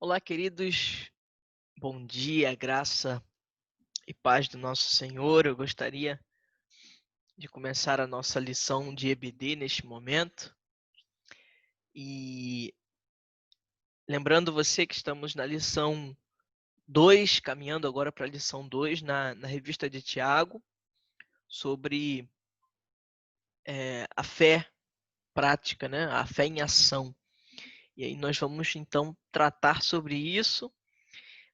Olá, queridos. Bom dia, graça e paz do nosso Senhor. Eu gostaria de começar a nossa lição de EBD neste momento. E lembrando você que estamos na lição 2, caminhando agora para a lição 2 na revista de Tiago, sobre a fé prática, né? A fé em ação. E aí nós vamos então tratar sobre isso.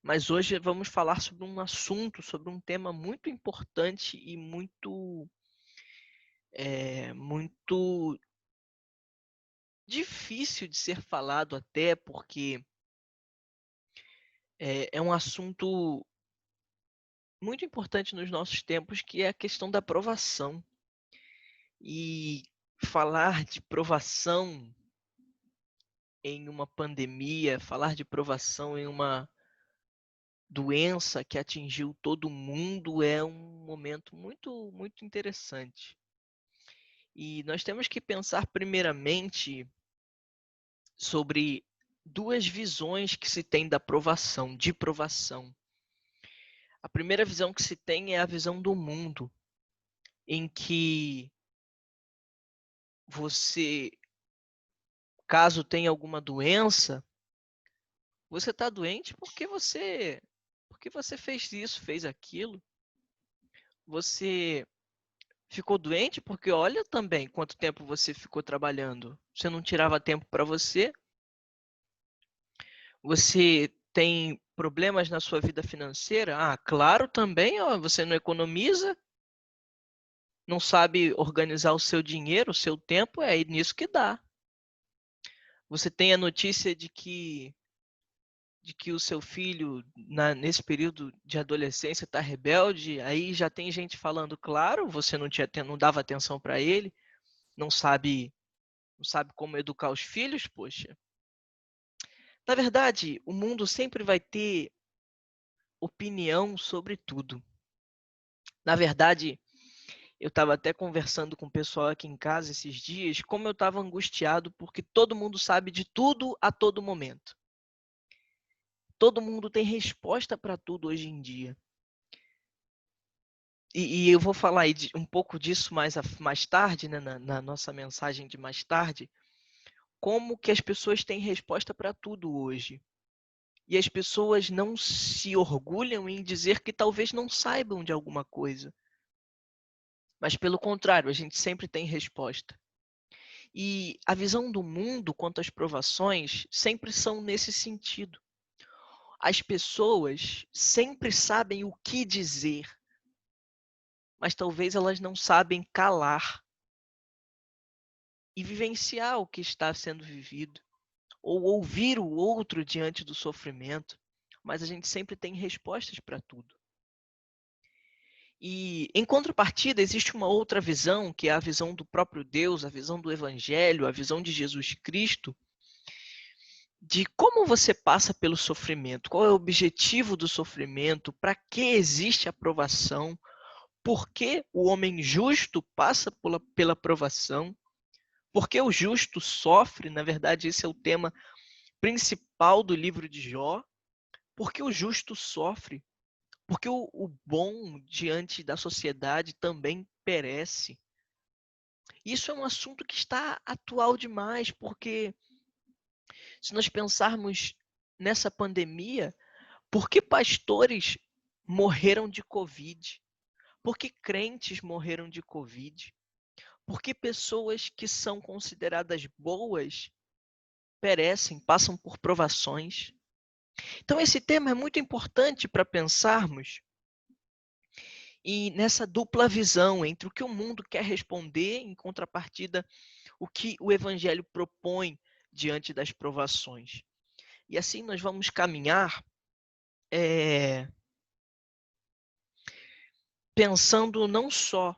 Mas hoje vamos falar sobre um assunto, sobre um tema muito importante e muito difícil de ser falado até, porque é um assunto muito importante nos nossos tempos, que é a questão da provação. E falar de provação em uma pandemia, falar de provação em uma doença que atingiu todo mundo é um momento muito interessante. E nós temos que pensar primeiramente sobre duas visões que se tem da provação, de provação. A primeira visão que se tem é a visão do mundo, em que você, caso tenha alguma doença, você está doente porque você fez isso, fez aquilo. Você ficou doente porque olha também quanto tempo você ficou trabalhando. Você não tirava tempo para você. Você tem problemas na sua vida financeira? Ah, claro também, ó, você não economiza, não sabe organizar o seu dinheiro, o seu tempo, é nisso que dá. Você tem a notícia de que o seu filho, nesse período de adolescência, está rebelde, aí já tem gente falando, claro, você não dava atenção para ele, não sabe como educar os filhos, poxa. Na verdade, o mundo sempre vai ter opinião sobre tudo. Na verdade, eu estava até conversando com o pessoal aqui em casa esses dias, como eu estava angustiado porque todo mundo sabe de tudo a todo momento. Todo mundo tem resposta para tudo hoje em dia. E eu vou falar aí um pouco disso mais tarde, né, na nossa mensagem de mais tarde, como que as pessoas têm resposta para tudo hoje. E as pessoas não se orgulham em dizer que talvez não saibam de alguma coisa. Mas pelo contrário, a gente sempre tem resposta. E a visão do mundo quanto às provações sempre são nesse sentido. As pessoas sempre sabem o que dizer, mas talvez elas não sabem calar e vivenciar o que está sendo vivido, ou ouvir o outro diante do sofrimento, mas a gente sempre tem respostas para tudo. E, em contrapartida, existe uma outra visão, que é a visão do próprio Deus, a visão do Evangelho, a visão de Jesus Cristo, de como você passa pelo sofrimento, qual é o objetivo do sofrimento, para que existe a provação, por que o homem justo passa pela provação, por que o justo sofre, na verdade esse é o tema principal do livro de Jó, por que o justo sofre, porque o bom diante da sociedade também perece. Isso é um assunto que está atual demais, porque se nós pensarmos nessa pandemia, por que pastores morreram de Covid? Por que crentes morreram de Covid? Por que pessoas que são consideradas boas perecem, passam por provações? Então, esse tema é muito importante para pensarmos e nessa dupla visão entre o que o mundo quer responder, em contrapartida, o que o Evangelho propõe diante das provações. E assim nós vamos caminhar pensando não só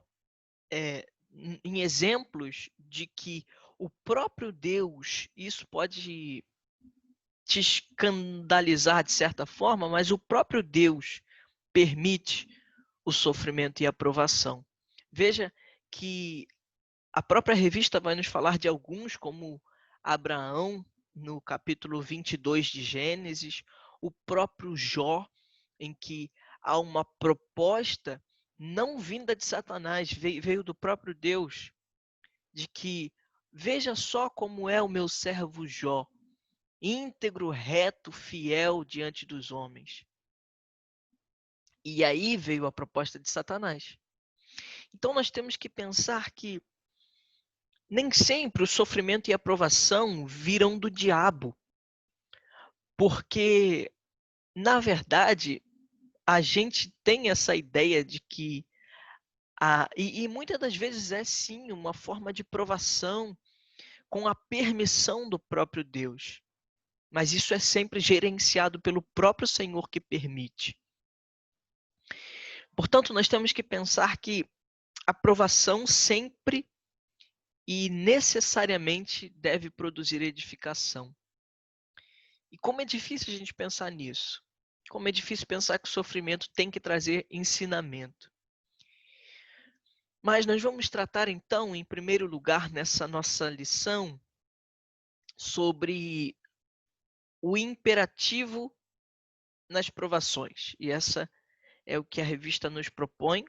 em exemplos de que o próprio Deus, isso pode te escandalizar de certa forma, mas o próprio Deus permite o sofrimento e a provação. Veja que a própria revista vai nos falar de alguns, como Abraão, no capítulo 22 de Gênesis, o próprio Jó, em que há uma proposta não vinda de Satanás, veio do próprio Deus, de que veja só como é o meu servo Jó, íntegro, reto, fiel diante dos homens. E aí veio a proposta de Satanás. Então nós temos que pensar que nem sempre o sofrimento e a provação virão do diabo, porque, na verdade, a gente tem essa ideia de que, e muitas das vezes é sim uma forma de provação com a permissão do próprio Deus, mas isso é sempre gerenciado pelo próprio Senhor que permite. Portanto, nós temos que pensar que a provação sempre e necessariamente deve produzir edificação. E como é difícil a gente pensar nisso. Como é difícil pensar que o sofrimento tem que trazer ensinamento. Mas nós vamos tratar então, em primeiro lugar, nessa nossa lição, sobre o imperativo nas provações. E essa é o que a revista nos propõe,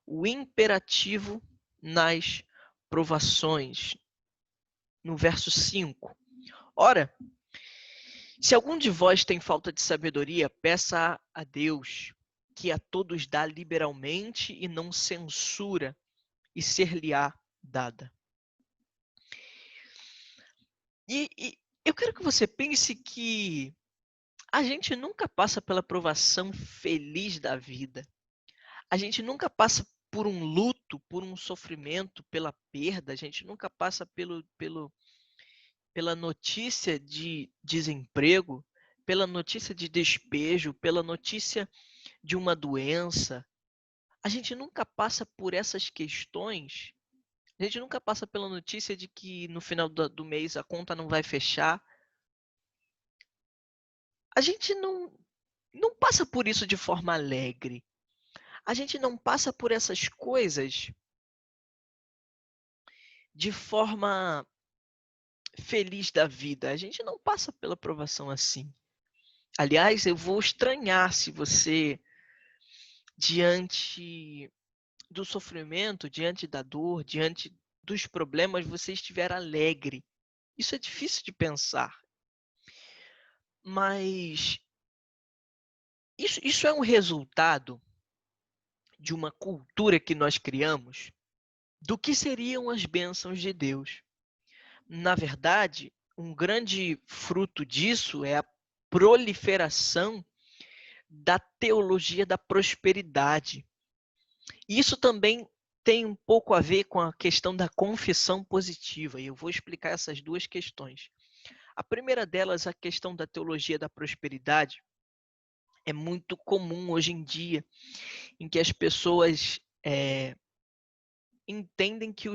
o imperativo nas provações. No verso 5. Ora, se algum de vós tem falta de sabedoria, peça a Deus, que a todos dá liberalmente e não censura, e ser-lhe-á dada. E eu quero que você pense que a gente nunca passa pela provação feliz da vida. A gente nunca passa por um luto, por um sofrimento, pela perda. A gente nunca passa pela notícia de desemprego, pela notícia de despejo, pela notícia de uma doença. A gente nunca passa por essas questões. A gente nunca passa pela notícia de que no final do mês a conta não vai fechar. A gente não passa por isso de forma alegre. A gente não passa por essas coisas de forma feliz da vida. A gente não passa pela provação assim. Aliás, eu vou estranhar se você, diante do sofrimento, diante da dor, diante dos problemas, você estiver alegre. Isso é difícil de pensar. Mas isso é um resultado de uma cultura que nós criamos do que seriam as bênçãos de Deus. Na verdade, um grande fruto disso é a proliferação da teologia da prosperidade. Isso também tem um pouco a ver com a questão da confissão positiva, e eu vou explicar essas duas questões. A primeira delas, a questão da teologia da prosperidade, é muito comum hoje em dia, em que as pessoas entendem que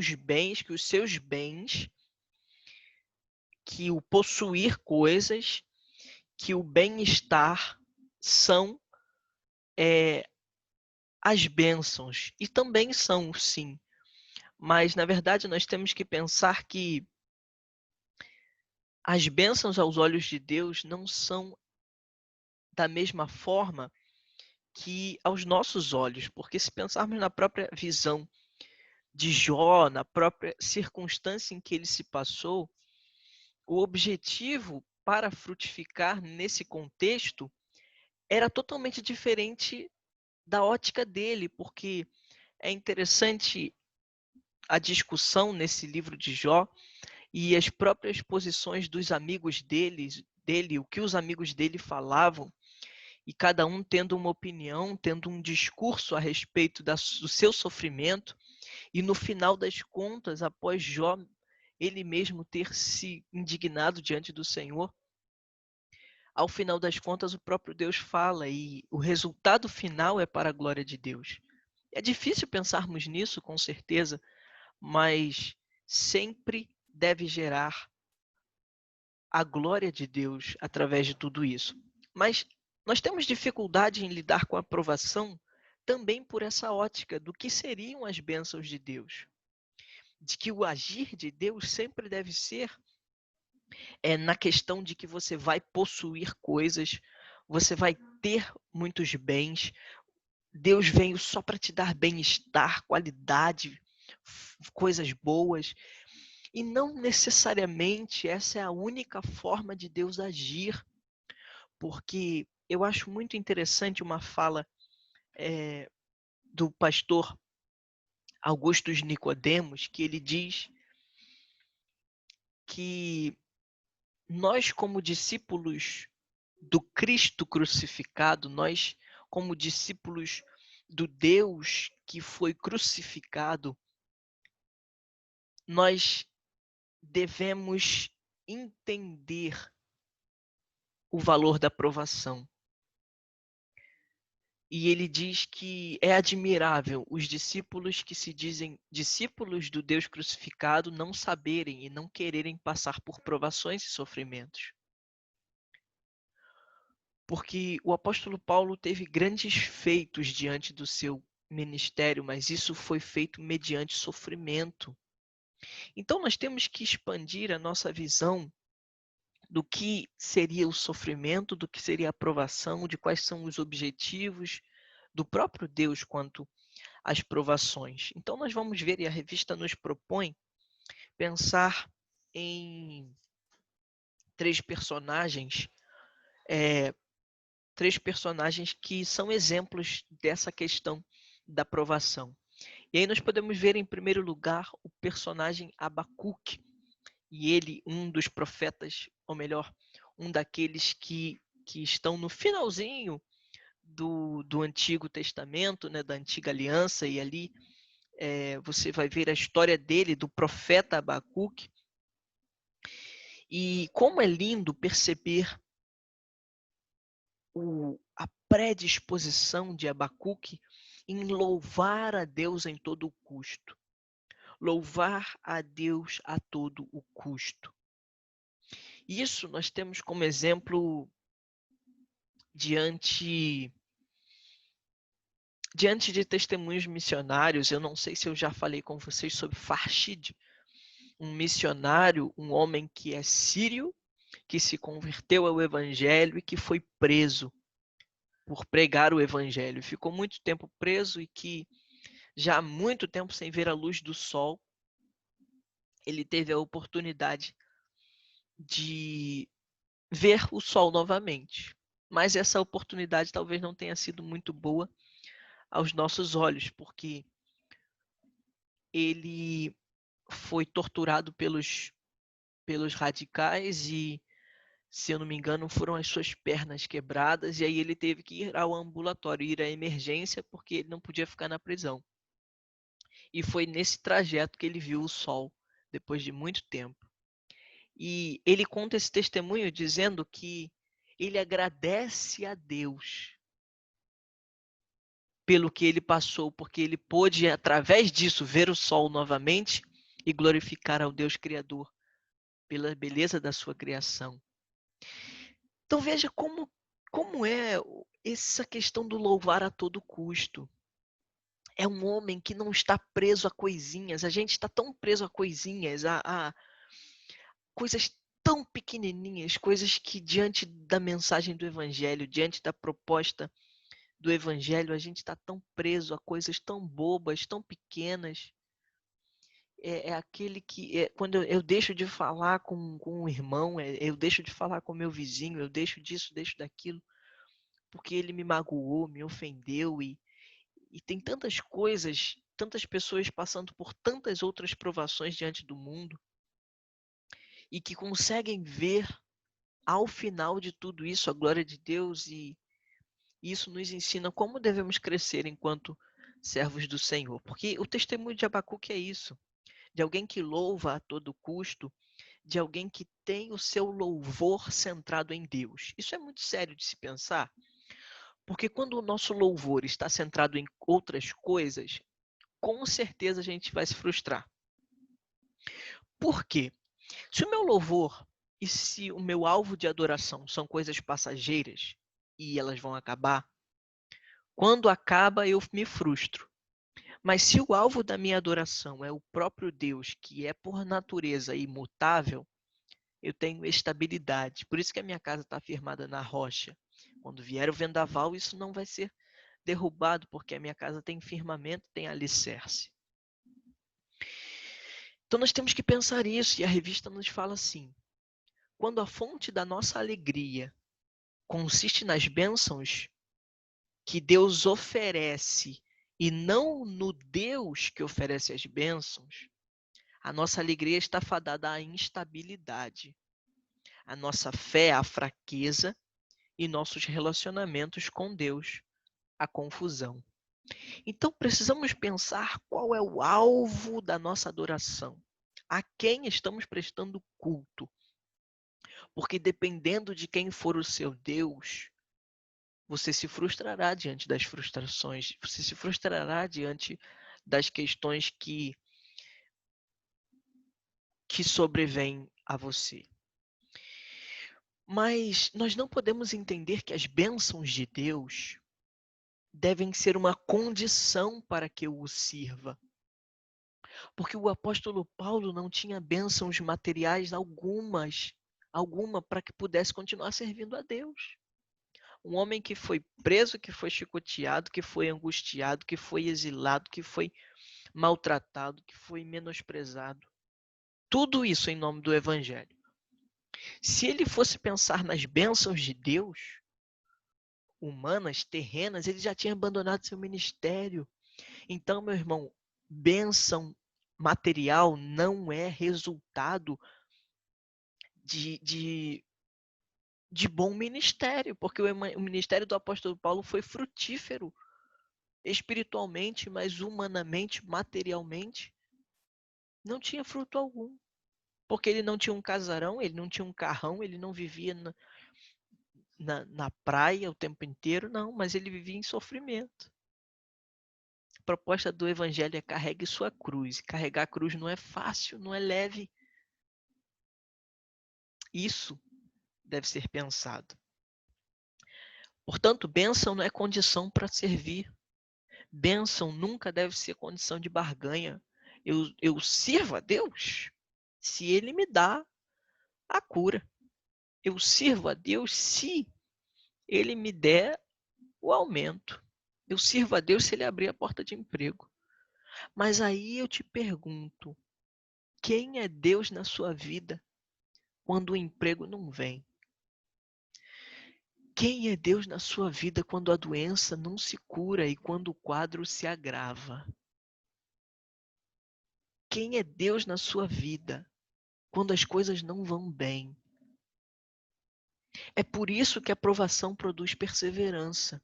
que os seus bens, que o possuir coisas, que o bem-estar são as bênçãos. E também são, sim. Mas, na verdade, nós temos que pensar que as bênçãos aos olhos de Deus não são da mesma forma que aos nossos olhos, porque se pensarmos na própria visão de Jó, na própria circunstância em que ele se passou, o objetivo para frutificar nesse contexto era totalmente diferente da ótica dele, porque é interessante a discussão nesse livro de Jó e as próprias posições dos amigos dele, o que os amigos dele falavam, e cada um tendo uma opinião, tendo um discurso a respeito do seu sofrimento, e no final das contas, após Jó, ele mesmo ter se indignado diante do Senhor, ao final das contas o próprio Deus fala, e o resultado final é para a glória de Deus. É difícil pensarmos nisso, com certeza, mas sempre deve gerar a glória de Deus através de tudo isso. Mas nós temos dificuldade em lidar com a aprovação também por essa ótica do que seriam as bênçãos de Deus. De que o agir de Deus sempre deve ser é na questão de que você vai possuir coisas, você vai ter muitos bens. Deus veio só para te dar bem-estar, qualidade, coisas boas. E não necessariamente essa é a única forma de Deus agir, porque eu acho muito interessante uma fala do pastor Augustus Nicodemos, que ele diz que nós, como discípulos do Cristo crucificado, nós, como discípulos do Deus que foi crucificado, nós devemos entender o valor da provação. E ele diz que é admirável os discípulos que se dizem discípulos do Deus crucificado não saberem e não quererem passar por provações e sofrimentos. Porque o apóstolo Paulo teve grandes feitos diante do seu ministério, mas isso foi feito mediante sofrimento. Então nós temos que expandir a nossa visão do que seria o sofrimento, do que seria a provação, de quais são os objetivos do próprio Deus quanto às provações. Então nós vamos ver, e a revista nos propõe, pensar em três personagens que são exemplos dessa questão da provação. E aí nós podemos ver, em primeiro lugar, o personagem Abacuque, e ele, um dos profetas, ou melhor, um daqueles que estão no finalzinho do Antigo Testamento, né, da Antiga Aliança, e ali você vai ver a história dele, do profeta Abacuque, e como é lindo perceber a predisposição de Abacuque em louvar a Deus em todo o custo. Louvar a Deus a todo o custo. Isso nós temos como exemplo diante de testemunhos missionários. Eu não sei se eu já falei com vocês sobre Farshid, um missionário, um homem que é sírio, que se converteu ao evangelho e que foi preso por pregar o evangelho. Ficou muito tempo preso e que já há muito tempo sem ver a luz do sol, ele teve a oportunidade de ver o sol novamente. Mas essa oportunidade talvez não tenha sido muito boa aos nossos olhos, porque ele foi torturado pelos radicais e, se eu não me engano, foram as suas pernas quebradas, e aí ele teve que ir ao ambulatório, ir à emergência, porque ele não podia ficar na prisão. E foi nesse trajeto que ele viu o sol, depois de muito tempo. E ele conta esse testemunho dizendo que ele agradece a Deus pelo que ele passou, porque ele pôde, através disso, ver o sol novamente e glorificar ao Deus Criador pela beleza da sua criação. Então veja como é essa questão do louvar a todo custo. É um homem que não está preso a coisinhas. A gente está tão preso a coisinhas, a coisas tão pequenininhas, coisas que diante da mensagem do Evangelho, diante da proposta do Evangelho, a gente está tão preso a coisas tão bobas, tão pequenas. É aquele que, quando eu deixo de falar com um irmão, eu deixo de falar com meu vizinho, eu deixo disso, deixo daquilo, porque ele me magoou, me ofendeu, e tem tantas coisas, tantas pessoas passando por tantas outras provações diante do mundo, e que conseguem ver ao final de tudo isso a glória de Deus, e isso nos ensina como devemos crescer enquanto servos do Senhor. Porque o testemunho de Abacuque é isso, de alguém que louva a todo custo, de alguém que tem o seu louvor centrado em Deus. Isso é muito sério de se pensar, porque quando o nosso louvor está centrado em outras coisas, com certeza a gente vai se frustrar. Por quê? Se o meu louvor e se o meu alvo de adoração são coisas passageiras e elas vão acabar, quando acaba eu me frustro. Mas se o alvo da minha adoração é o próprio Deus, que é por natureza imutável, eu tenho estabilidade. Por isso que a minha casa está firmada na rocha. Quando vier o vendaval, isso não vai ser derrubado, porque a minha casa tem firmamento, tem alicerce. Então nós temos que pensar isso, e a revista nos fala assim: quando a fonte da nossa alegria consiste nas bênçãos que Deus oferece e não no Deus que oferece as bênçãos, a nossa alegria está fadada à instabilidade, a nossa fé à fraqueza e nossos relacionamentos com Deus à confusão. Então precisamos pensar qual é o alvo da nossa adoração, a quem estamos prestando culto. Porque dependendo de quem for o seu Deus, você se frustrará diante das frustrações, você se frustrará diante das questões que sobrevêm a você. Mas nós não podemos entender que as bênçãos de Deus devem ser uma condição para que eu o sirva. Porque o apóstolo Paulo não tinha bênçãos materiais alguma para que pudesse continuar servindo a Deus. Um homem que foi preso, que foi chicoteado, que foi angustiado, que foi exilado, que foi maltratado, que foi menosprezado. Tudo isso em nome do Evangelho. Se ele fosse pensar nas bênçãos de Deus, humanas, terrenas, ele já tinha abandonado seu ministério. Então, meu irmão, bênção material não é resultado de bom ministério, porque o ministério do apóstolo Paulo foi frutífero espiritualmente, mas humanamente, materialmente, não tinha fruto algum. Porque ele não tinha um casarão, ele não tinha um carrão, ele não vivia na praia o tempo inteiro, não, mas ele vivia em sofrimento. A proposta do evangelho é carregue sua cruz. Carregar a cruz não é fácil, não é leve. Isso deve ser pensado. Portanto, bênção não é condição para servir. Bênção nunca deve ser condição de barganha. Eu sirvo a Deus se Ele me dá a cura. Eu sirvo a Deus se Ele me der o aumento. Eu sirvo a Deus se Ele abrir a porta de emprego. Mas aí eu te pergunto, quem é Deus na sua vida quando o emprego não vem? Quem é Deus na sua vida quando a doença não se cura e quando o quadro se agrava? Quem é Deus na sua vida quando as coisas não vão bem? É por isso que a provação produz perseverança,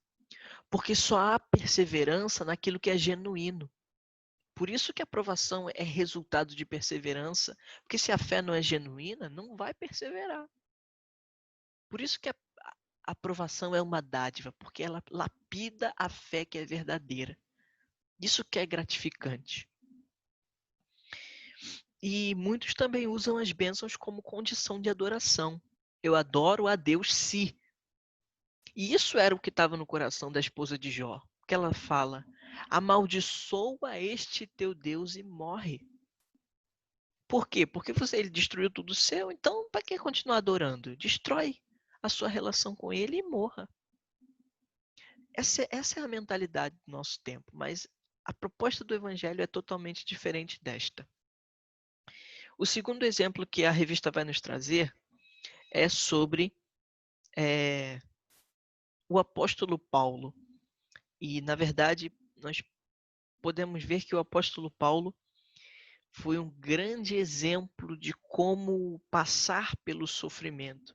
porque só há perseverança naquilo que é genuíno. Por isso que a provação é resultado de perseverança, porque se a fé não é genuína, não vai perseverar. Por isso que a provação é uma dádiva, porque ela lapida a fé que é verdadeira. Isso que é gratificante. E muitos também usam as bênçãos como condição de adoração. Eu adoro a Deus se. E isso era o que estava no coração da esposa de Jó. Que ela fala, amaldiçoa este teu Deus e morre. Por quê? Porque ele destruiu tudo seu, então para que continuar adorando? Destrói a sua relação com ele e morra. Essa é a mentalidade do nosso tempo, mas a proposta do evangelho é totalmente diferente desta. O segundo exemplo que a revista vai nos trazer é sobre o apóstolo Paulo. E, na verdade, nós podemos ver que o apóstolo Paulo foi um grande exemplo de como passar pelo sofrimento.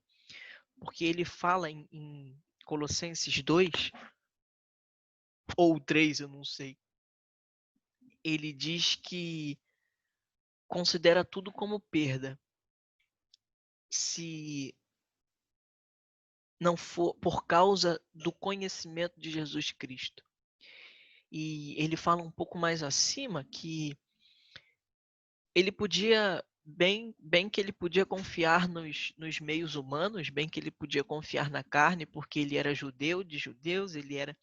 Porque ele fala em Colossenses 2, ou 3, eu não sei. Ele diz que considera tudo como perda. Se não for por causa do conhecimento de Jesus Cristo. E ele fala um pouco mais acima que ele podia, bem que ele podia confiar nos meios humanos, bem que ele podia confiar na carne, porque ele era judeu de judeus, ele era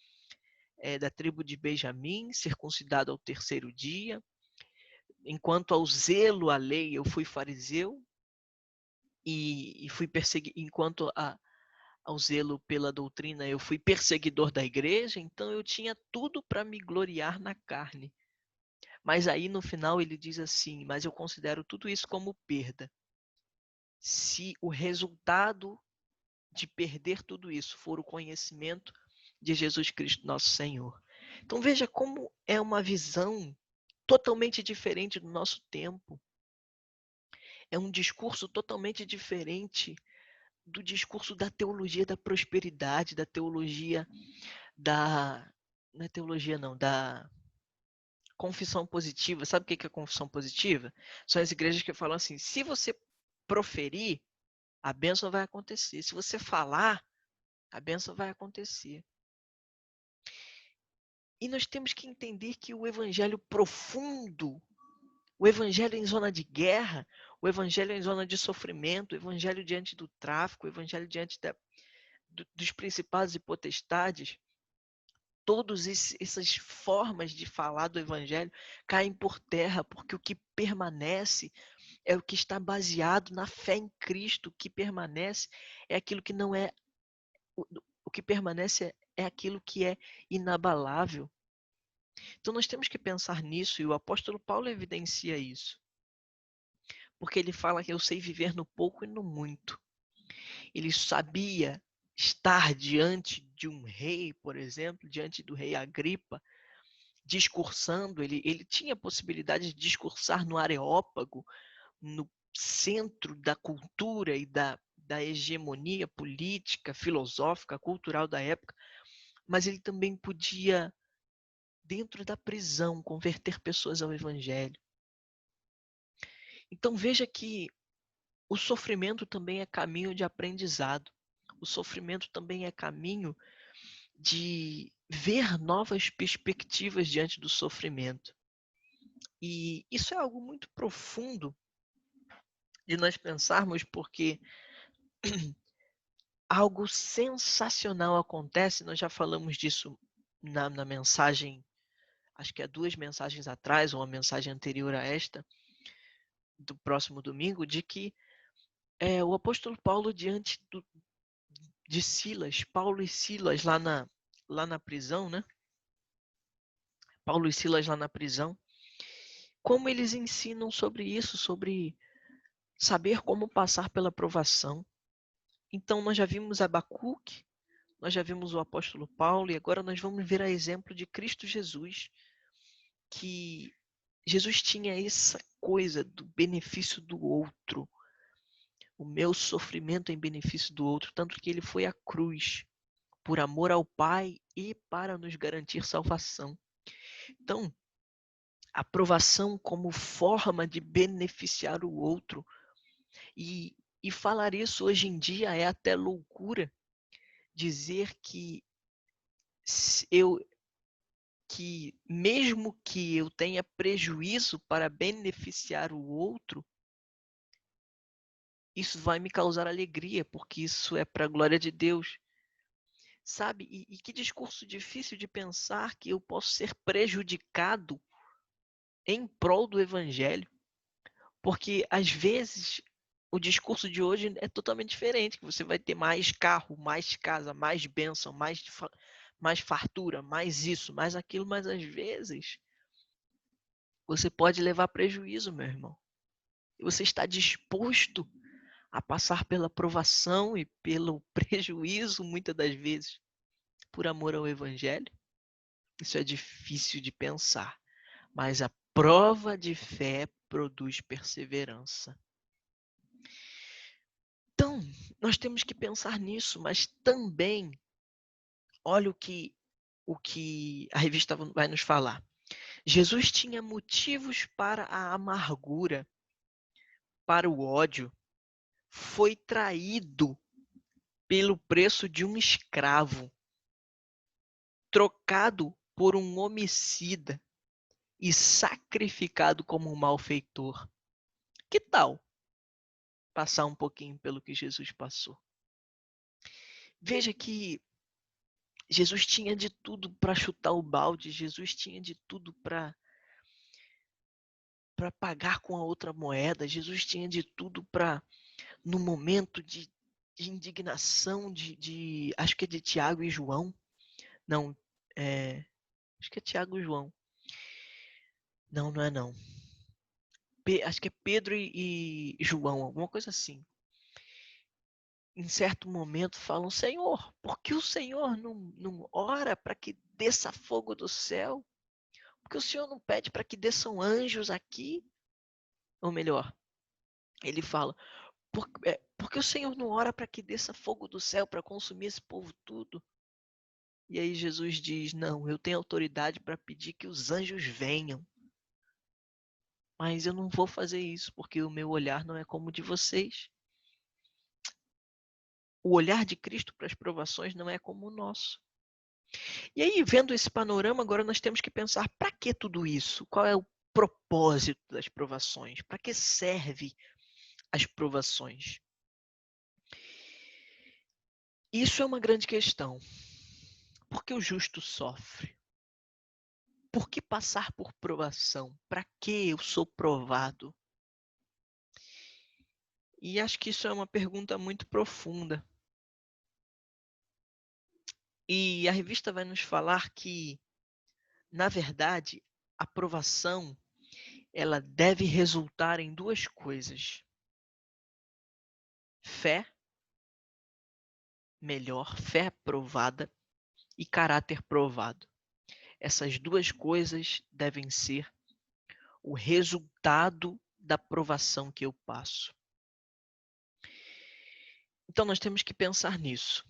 da tribo de Benjamim, circuncidado ao 3º dia. Enquanto ao zelo à lei, eu fui fariseu. e fui perseguido, enquanto ao zelo pela doutrina, eu fui perseguidor da igreja, então eu tinha tudo para me gloriar na carne. Mas aí no final ele diz assim: mas eu considero tudo isso como perda. Se o resultado de perder tudo isso for o conhecimento de Jesus Cristo, nosso Senhor. Então veja como é uma visão totalmente diferente do nosso tempo. É um discurso totalmente diferente do discurso da teologia da prosperidade, da teologia da... Não é teologia não, da confissão positiva. Sabe o que é confissão positiva? São as igrejas que falam assim, se você proferir, a bênção vai acontecer. Se você falar, a bênção vai acontecer. E nós temos que entender que o evangelho profundo, o evangelho em zona de guerra, o evangelho em zona de sofrimento, o evangelho diante do tráfico, o evangelho diante dos principados e potestades, todas essas formas de falar do evangelho caem por terra, porque o que permanece é o que está baseado na fé em Cristo. O que permanece é aquilo que não é... O que permanece é aquilo que é inabalável. Então nós temos que pensar nisso, e o apóstolo Paulo evidencia isso. Porque ele fala que eu sei viver no pouco e no muito. Ele sabia estar diante de um rei, por exemplo, diante do rei Agripa, discursando. Ele tinha a possibilidade de discursar no Areópago, no centro da cultura e da hegemonia política, filosófica, cultural da época, mas ele também podia, dentro da prisão, converter pessoas ao evangelho. Então veja que o sofrimento também é caminho de aprendizado. O sofrimento também é caminho de ver novas perspectivas diante do sofrimento. E isso é algo muito profundo de nós pensarmos, porque algo sensacional acontece. Nós já falamos disso na mensagem, acho que há 2 mensagens atrás, ou uma mensagem anterior a esta, do próximo domingo, de que o apóstolo Paulo, diante de Silas, Paulo e Silas lá na prisão, né? Paulo e Silas lá na prisão, como eles ensinam sobre isso, sobre saber como passar pela provação. Então nós já vimos Abacuque, nós já vimos o apóstolo Paulo, e agora nós vamos ver a exemplo de Cristo Jesus, que Jesus tinha essa coisa do benefício do outro, o meu sofrimento em benefício do outro, tanto que ele foi à cruz por amor ao Pai e para nos garantir salvação. Então, a provação como forma de beneficiar o outro, e falar isso hoje em dia é até loucura, dizer que mesmo que eu tenha prejuízo para beneficiar o outro, isso vai me causar alegria, porque isso é para a glória de Deus. Sabe? E que discurso difícil de pensar que eu posso ser prejudicado em prol do evangelho. Porque às vezes o discurso de hoje é totalmente diferente, que você vai ter mais carro, mais casa, mais bênção, mais fartura, mais isso, mais aquilo, mas às vezes você pode levar prejuízo, meu irmão. E você está disposto a passar pela provação e pelo prejuízo, muitas das vezes, por amor ao evangelho? Isso é difícil de pensar, mas a prova de fé produz perseverança. Então, nós temos que pensar nisso, mas também, olha o que a revista vai nos falar. Jesus tinha motivos para a amargura, para o ódio. Foi traído pelo preço de um escravo, trocado por um homicida e sacrificado como um malfeitor. Que tal passar um pouquinho pelo que Jesus passou? Veja que Jesus tinha de tudo para chutar o balde, Jesus tinha de tudo para pagar com a outra moeda, Jesus tinha de tudo para no momento de indignação acho que é de Tiago e João. Não, acho que é Tiago e João. Não, não é não. Acho que é Pedro e João, alguma coisa assim. Em certo momento falam, Senhor, por que o Senhor não ora para que desça fogo do céu? Por que o Senhor não pede para que desçam anjos aqui? Ou melhor, ele fala, por que o Senhor não ora para que desça fogo do céu para consumir esse povo tudo? E aí Jesus diz, não, eu tenho autoridade para pedir que os anjos venham. Mas eu não vou fazer isso, porque o meu olhar não é como o de vocês. O olhar de Cristo para as provações não é como o nosso. E aí, vendo esse panorama, agora nós temos que pensar, para que tudo isso? Qual é o propósito das provações? Para que serve as provações? Isso é uma grande questão. Por que o justo sofre? Por que passar por provação? Para que eu sou provado? E acho que isso é uma pergunta muito profunda. E a revista vai nos falar que, na verdade, a provação ela deve resultar em duas coisas: fé, fé provada e caráter provado. Essas duas coisas devem ser o resultado da provação que eu passo. Então nós temos que pensar nisso.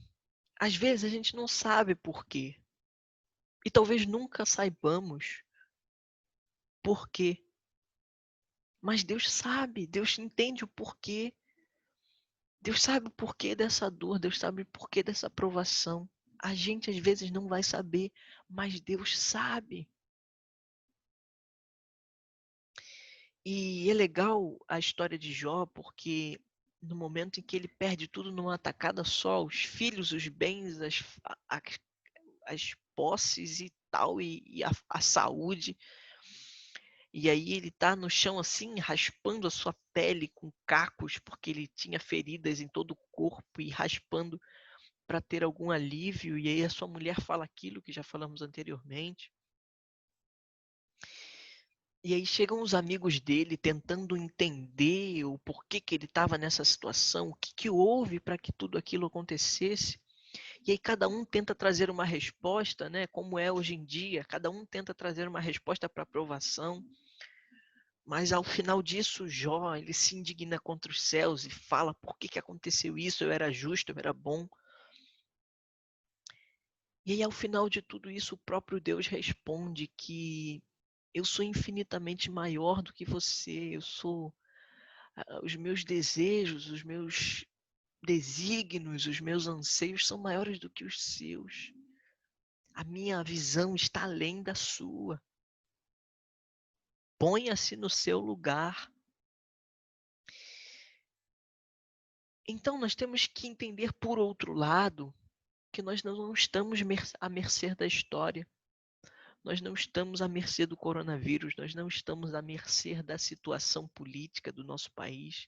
Às vezes a gente não sabe por quê. E talvez nunca saibamos por quê. Mas Deus sabe, Deus entende o porquê. Deus sabe o porquê dessa dor, Deus sabe o porquê dessa provação. A gente às vezes não vai saber, mas Deus sabe. E é legal a história de Jó, porque no momento em que ele perde tudo numa tacada só, os filhos, os bens, as posses e tal, e a saúde, e aí ele tá no chão assim, raspando a sua pele com cacos, porque ele tinha feridas em todo o corpo, e raspando para ter algum alívio, e aí a sua mulher fala aquilo que já falamos anteriormente. E aí chegam os amigos dele tentando entender o porquê que ele estava nessa situação, o que houve para que tudo aquilo acontecesse. E aí cada um tenta trazer uma resposta, né? Como é hoje em dia, cada um tenta trazer uma resposta para a aprovação. Mas ao final disso, Jó, ele se indigna contra os céus e fala: por que aconteceu isso? Eu era justo, eu era bom. E aí ao final de tudo isso, o próprio Deus responde que eu sou infinitamente maior do que você, os meus desejos, os meus desígnios, os meus anseios são maiores do que os seus. A minha visão está além da sua. Ponha-se no seu lugar. Então nós temos que entender, por outro lado, que nós não estamos à mercê da história. Nós não estamos à mercê do coronavírus, nós não estamos à mercê da situação política do nosso país,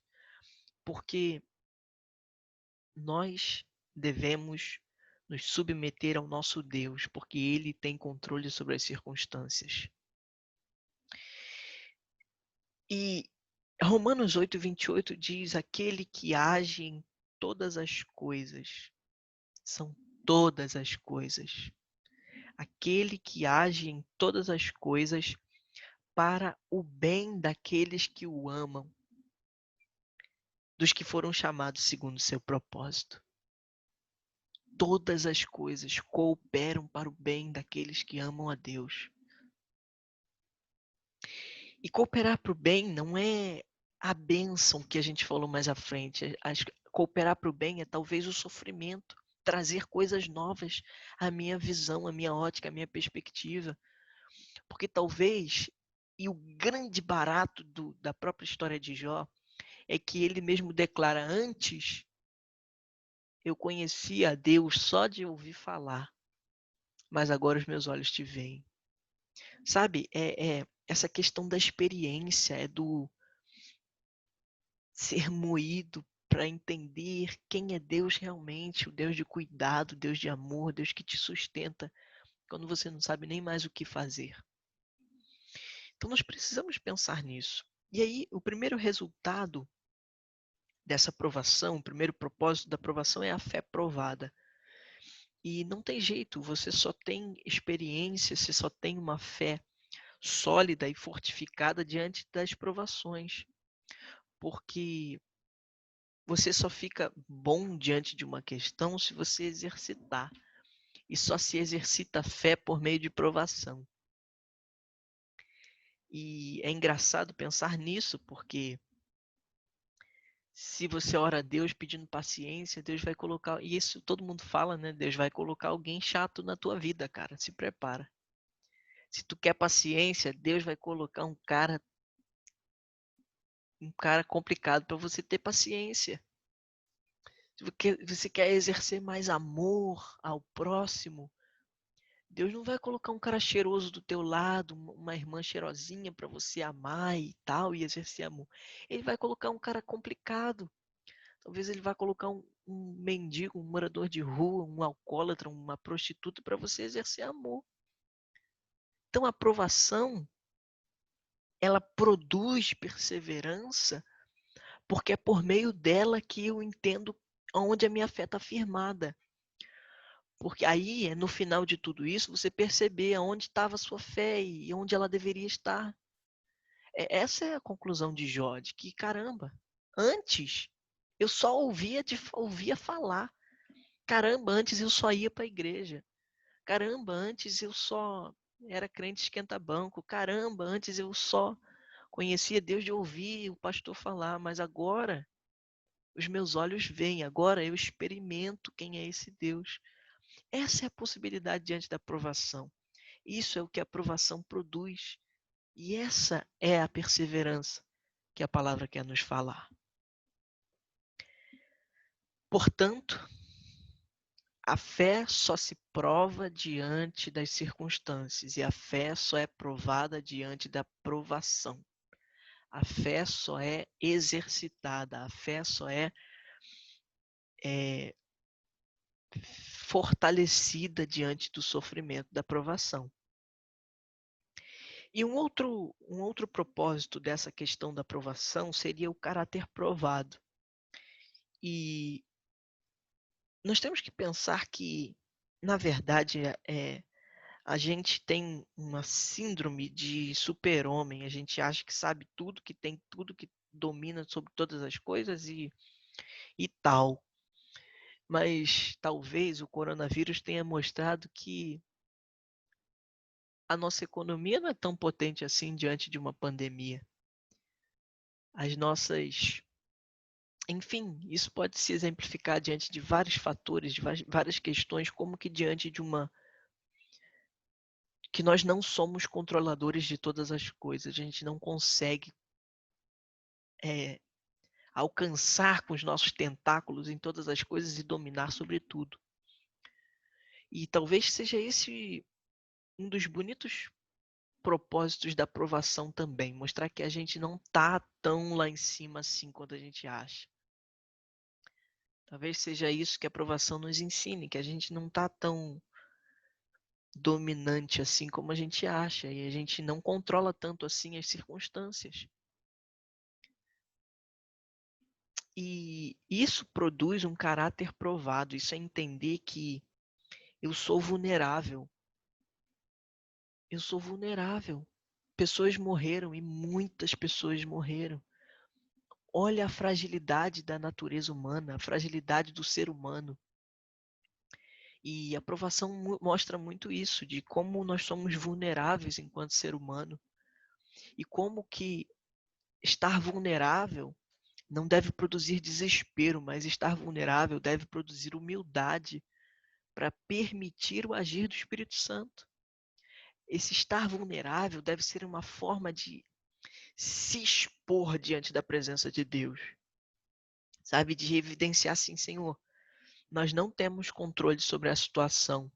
porque nós devemos nos submeter ao nosso Deus, porque Ele tem controle sobre as circunstâncias. E Romanos 8:28 diz: aquele que age em todas as coisas, são todas as coisas. Aquele que age em todas as coisas para o bem daqueles que o amam, dos que foram chamados segundo o seu propósito. Todas as coisas cooperam para o bem daqueles que amam a Deus. E cooperar para o bem não é a bênção que a gente falou mais à frente. Cooperar para o bem é talvez o sofrimento, trazer coisas novas à minha visão, à minha ótica, à minha perspectiva. Porque talvez, e o grande barato da própria história de Jó, é que ele mesmo declara: antes eu conhecia a Deus só de ouvir falar, mas agora os meus olhos te veem. Sabe, essa questão da experiência, é do ser moído para entender quem é Deus realmente, o Deus de cuidado, o Deus de amor, Deus que te sustenta quando você não sabe nem mais o que fazer. Então nós precisamos pensar nisso. E aí, o primeiro resultado dessa provação, o primeiro propósito da provação é a fé provada. E não tem jeito, você só tem experiência, você só tem uma fé sólida e fortificada diante das provações. Porque você só fica bom diante de uma questão se você exercitar. E só se exercita a fé por meio de provação. E é engraçado pensar nisso, porque se você ora a Deus pedindo paciência, Deus vai colocar, e isso todo mundo fala, né? Deus vai colocar alguém chato na tua vida, cara. Se prepara. Se tu quer paciência, Deus vai colocar um cara complicado para você ter paciência. Se você quer exercer mais amor ao próximo, Deus não vai colocar um cara cheiroso do teu lado, uma irmã cheirosinha para você amar e tal, e exercer amor. Ele vai colocar um cara complicado. Talvez ele vá colocar um mendigo, um morador de rua, um alcoólatra, uma prostituta para você exercer amor. Então a aprovação, ela produz perseverança, porque é por meio dela que eu entendo onde a minha fé está firmada. Porque aí, no final de tudo isso, você perceber aonde estava a sua fé e onde ela deveria estar. Essa é a conclusão de Jó, de que, caramba, antes eu só ouvia falar. Caramba, antes eu só ia para a igreja. Caramba, antes eu só era crente esquenta-banco. Caramba, antes eu só conhecia Deus de ouvir o pastor falar. Mas agora os meus olhos veem, agora eu experimento quem é esse Deus. Essa é a possibilidade diante da provação. Isso é o que a provação produz. E essa é a perseverança que a palavra quer nos falar. Portanto, a fé só se prova diante das circunstâncias e a fé só é provada diante da provação. A fé só é exercitada, a fé só é fortalecida diante do sofrimento, da provação. E um outro propósito dessa questão da provação seria o caráter provado. E nós temos que pensar que, na verdade, a gente tem uma síndrome de super-homem. A gente acha que sabe tudo, que tem tudo, que domina sobre todas as coisas e tal. Mas talvez o coronavírus tenha mostrado que a nossa economia não é tão potente assim diante de uma pandemia. As nossas... Enfim, isso pode se exemplificar diante de vários fatores, de várias questões, como que diante de uma... que nós não somos controladores de todas as coisas. A gente não consegue alcançar com os nossos tentáculos em todas as coisas e dominar sobre tudo. E talvez seja esse um dos bonitos propósitos da aprovação também, mostrar que a gente não tá tão lá em cima assim quanto a gente acha. Talvez seja isso que a aprovação nos ensine, que a gente não tá tão dominante assim como a gente acha e a gente não controla tanto assim as circunstâncias. E isso produz um caráter provado, isso é entender que eu sou vulnerável. Eu sou vulnerável. Pessoas morreram e muitas pessoas morreram. Olha a fragilidade da natureza humana, a fragilidade do ser humano. E a provação mostra muito isso, de como nós somos vulneráveis enquanto ser humano. E como que estar vulnerável não deve produzir desespero, mas estar vulnerável deve produzir humildade para permitir o agir do Espírito Santo. Esse estar vulnerável deve ser uma forma de se expor diante da presença de Deus. Sabe, de evidenciar assim, Senhor, nós não temos controle sobre a situação.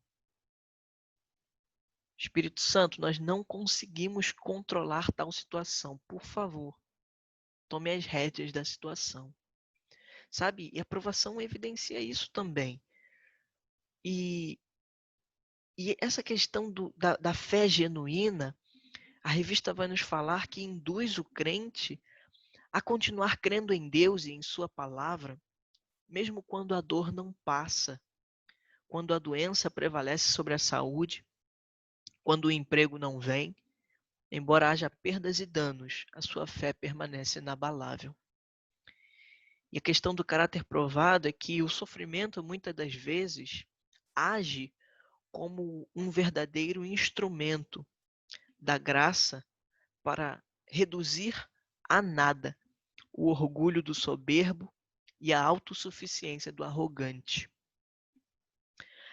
Espírito Santo, nós não conseguimos controlar tal situação. Por favor, tome as rédeas da situação. sabe? E a provação evidencia isso também. E, e essa questão da fé genuína, a revista vai nos falar que induz o crente a continuar crendo em Deus e em sua palavra, mesmo quando a dor não passa, quando a doença prevalece sobre a saúde, quando o emprego não vem, embora haja perdas e danos, a sua fé permanece inabalável. E a questão do caráter provado é que o sofrimento, muitas das vezes, age como um verdadeiro instrumento da graça para reduzir a nada o orgulho do soberbo e a autossuficiência do arrogante.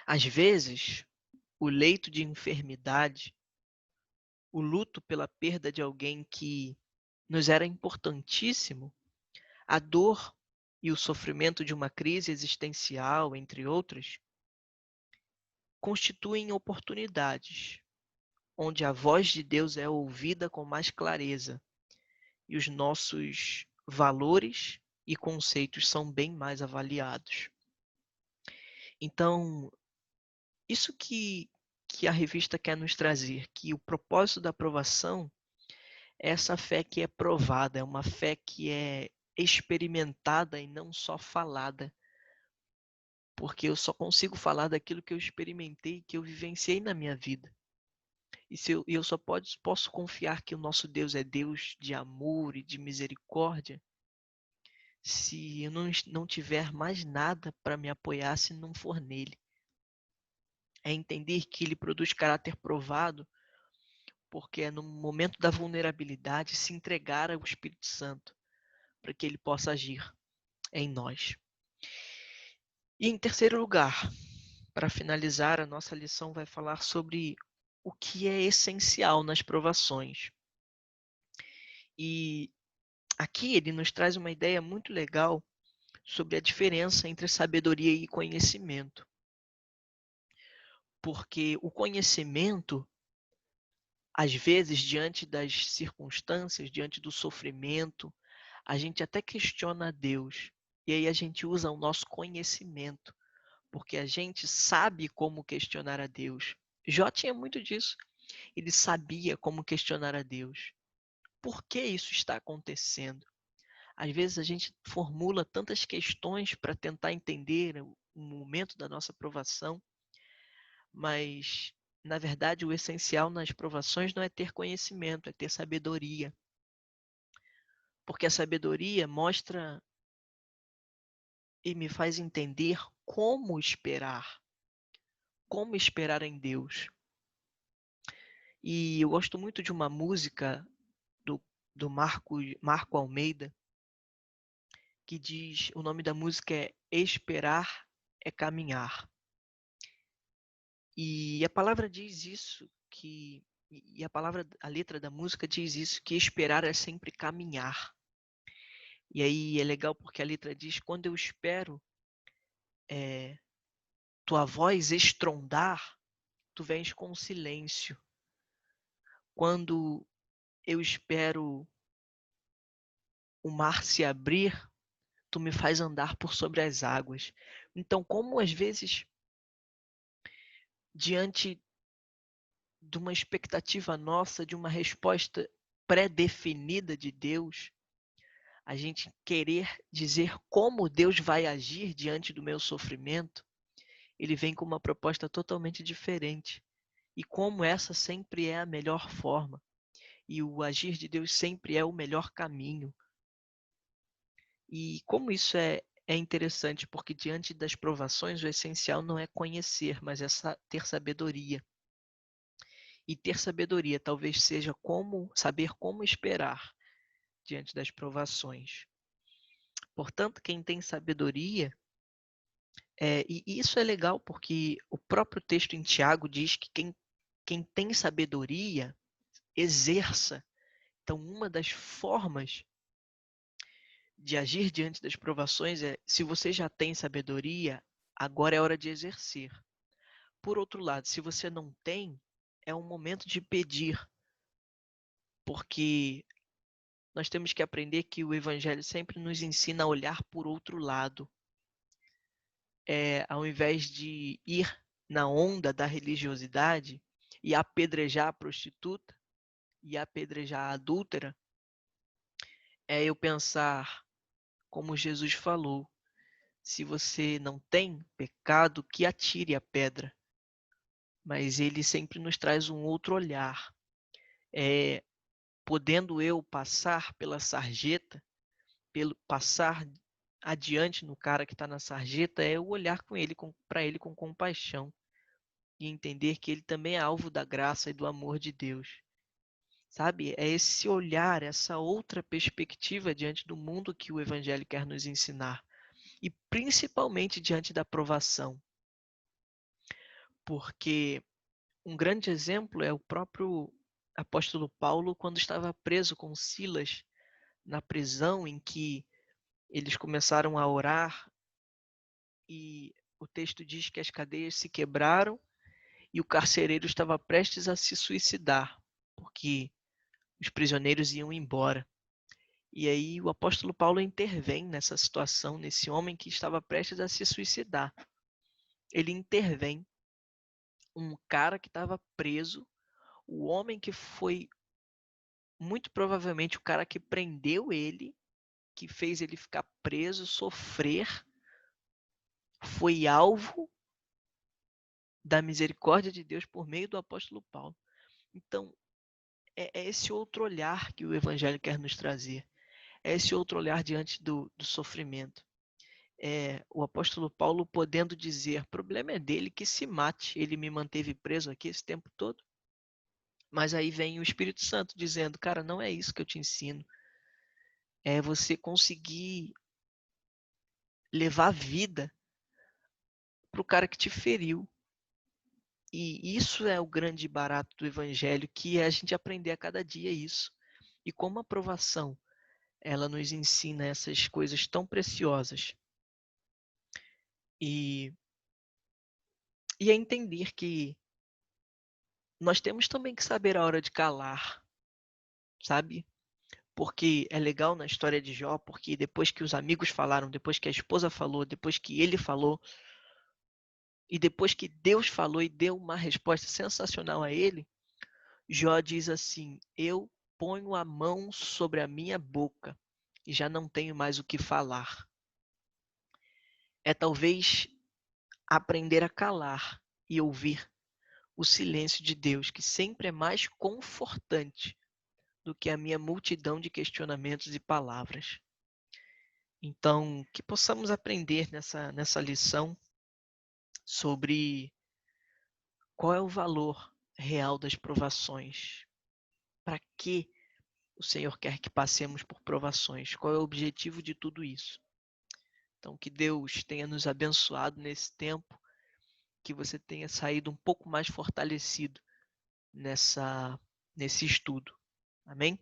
Às vezes, o leito de enfermidade, o luto pela perda de alguém que nos era importantíssimo, a dor e o sofrimento de uma crise existencial, entre outras, constituem oportunidades onde a voz de Deus é ouvida com mais clareza e os nossos valores e conceitos são bem mais avaliados. Então, isso que a revista quer nos trazer, que o propósito da aprovação é essa fé que é provada, é uma fé que é experimentada e não só falada, porque eu só consigo falar daquilo que eu experimentei, que eu vivenciei na minha vida. E eu só posso confiar que o nosso Deus é Deus de amor e de misericórdia se eu não tiver mais nada para me apoiar se não for nele. É entender que ele produz caráter provado, porque é no momento da vulnerabilidade se entregar ao Espírito Santo para que ele possa agir em nós. E em terceiro lugar, para finalizar, a nossa lição vai falar sobre o que é essencial nas provações. E aqui ele nos traz uma ideia muito legal sobre a diferença entre sabedoria e conhecimento. Porque o conhecimento, às vezes, diante das circunstâncias, diante do sofrimento, a gente até questiona a Deus. E aí a gente usa o nosso conhecimento, porque a gente sabe como questionar a Deus. Jó tinha muito disso. Ele sabia como questionar a Deus. Por que isso está acontecendo? Às vezes a gente formula tantas questões para tentar entender o momento da nossa provação, mas na verdade o essencial nas provações não é ter conhecimento, é ter sabedoria. Porque a sabedoria mostra e me faz entender como esperar em Deus. E eu gosto muito de uma música do Marco Almeida, que diz, o nome da música é Esperar é Caminhar. E a palavra diz isso, a letra da música diz isso, que esperar é sempre caminhar. E aí é legal porque a letra diz, quando eu espero tua voz estrondar, tu vens com silêncio. Quando eu espero o mar se abrir, tu me faz andar por sobre as águas. Então, como às vezes, diante de uma expectativa nossa, de uma resposta pré-definida de Deus, a gente querer dizer como Deus vai agir diante do meu sofrimento, ele vem com uma proposta totalmente diferente. E como essa sempre é a melhor forma. E o agir de Deus sempre é o melhor caminho. E como isso é interessante, porque diante das provações, o essencial não é conhecer, mas é ter sabedoria. E ter sabedoria talvez seja saber como esperar diante das provações. Portanto, quem tem sabedoria, e isso é legal porque o próprio texto em Tiago diz que quem tem sabedoria exerça. Então, uma das formas de agir diante das provações é, se você já tem sabedoria, agora é hora de exercer. Por outro lado, se você não tem, é um momento de pedir, porque nós temos que aprender que o Evangelho sempre nos ensina a olhar por outro lado. Ao invés de ir na onda da religiosidade e apedrejar a prostituta e apedrejar a adúltera, eu pensar, como Jesus falou, se você não tem pecado, que atire a pedra. Mas ele sempre nos traz um outro olhar. Podendo eu passar pela sarjeta, passar adiante no cara que está na sarjeta, é eu olhar para ele com compaixão e entender que ele também é alvo da graça e do amor de Deus. Sabe? É esse olhar, essa outra perspectiva diante do mundo que o Evangelho quer nos ensinar. E principalmente diante da provação. Porque um grande exemplo é o próprio apóstolo Paulo, quando estava preso com Silas na prisão, em que eles começaram a orar e o texto diz que as cadeias se quebraram e o carcereiro estava prestes a se suicidar, porque os prisioneiros iam embora. E aí o apóstolo Paulo intervém nessa situação, nesse homem que estava prestes a se suicidar. Ele intervém, um cara que estava preso, o homem que foi muito provavelmente o cara que prendeu ele, que fez ele ficar preso, sofrer, foi alvo da misericórdia de Deus por meio do apóstolo Paulo. Então, é esse outro olhar que o Evangelho quer nos trazer. É esse outro olhar diante do sofrimento. O apóstolo Paulo podendo dizer, o problema é dele, que se mate, ele me manteve preso aqui esse tempo todo. Mas aí vem o Espírito Santo dizendo, cara, não é isso que eu te ensino. É você conseguir levar vida para o cara que te feriu. E isso é o grande barato do Evangelho, que é a gente aprender a cada dia isso. E como a provação, ela nos ensina essas coisas tão preciosas. E é entender que nós temos também que saber a hora de calar, sabe? Porque é legal na história de Jó, porque depois que os amigos falaram, depois que a esposa falou, depois que ele falou, e depois que Deus falou e deu uma resposta sensacional a ele, Jó diz assim: eu ponho a mão sobre a minha boca e já não tenho mais o que falar. É talvez aprender a calar e ouvir o silêncio de Deus, que sempre é mais confortante do que a minha multidão de questionamentos e palavras. Então, que possamos aprender nessa lição sobre qual é o valor real das provações. Para que o Senhor quer que passemos por provações? Qual é o objetivo de tudo isso? Então, que Deus tenha nos abençoado nesse tempo, que você tenha saído um pouco mais fortalecido nesse estudo. Amém?